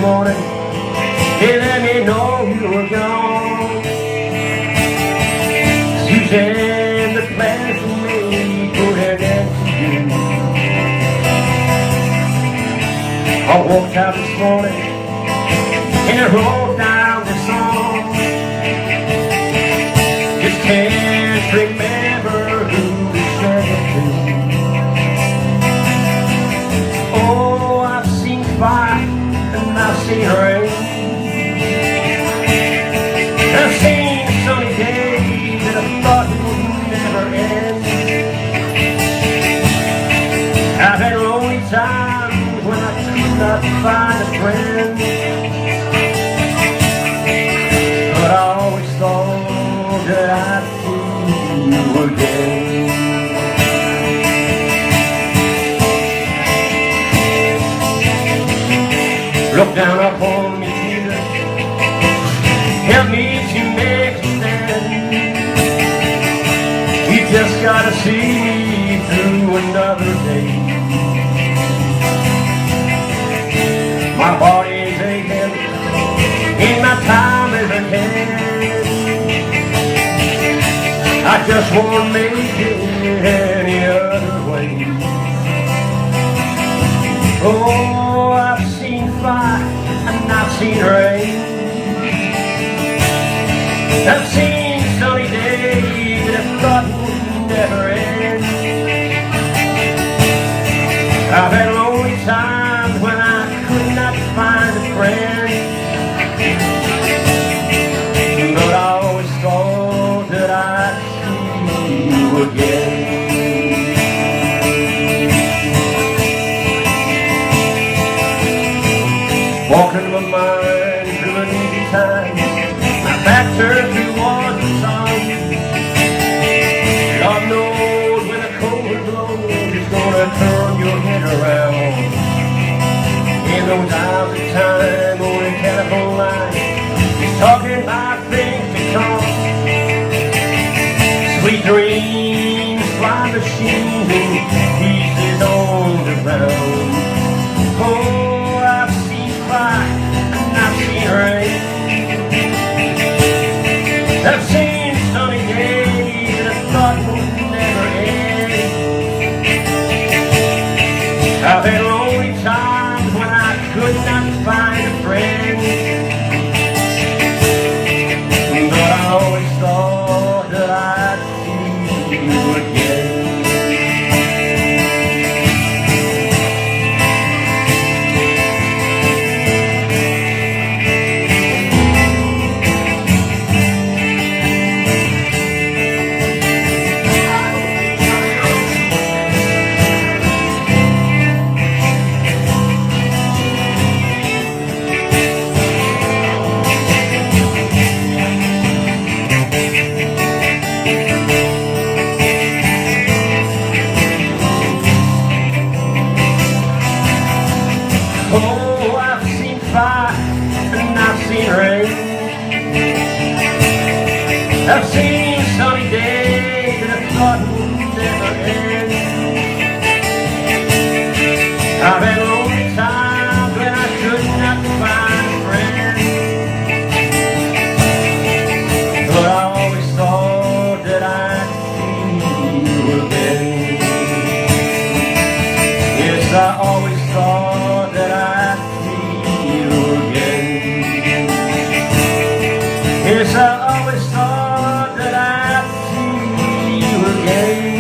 morning, they let me know you were gone. Suzanne, the plans for me put an end to you. I walked out this morning and I wrote down this song. Just can't remember who we said it to. Oh, I've seen fire and I've seen rain. I've seen sunny days that I thought would never end. I've had lonely times when I could not find a friend, but I always thought that I'd see you again. Look down upon me, Jesus, help me to make a stand. You just gotta see me through another day. My body is aching, and my time is at hand. I just won't make it any other way. Oh, I've seen fire and I've seen rain. I've seen sunny days that I thought would never end. I've had lonely times when I could not find a friend, but I always thought that I'd see you again. Walking my mind through an easy time, my back turned towards the sun. God knows when a cold wind blows, it's gonna turn your head around. In those hours of time on the telephone line, he's talking about things to come. Sweet dreams, fly machines, and pieces on the ground. Oh, I've seen fire and I've seen rain. I've seen sunny days that I thought would never end. I've had lonely times when I could not find a friend, but I always thought that I'd see you again. Oh, I've seen fire and I've seen rain. I've seen sunny days that I thought would never end. I've had lonely times when I could not find a friend, but I always thought that I'd see you again. Yes, I always thought that I'd see you again. Yes, I always thought that I'd see you again.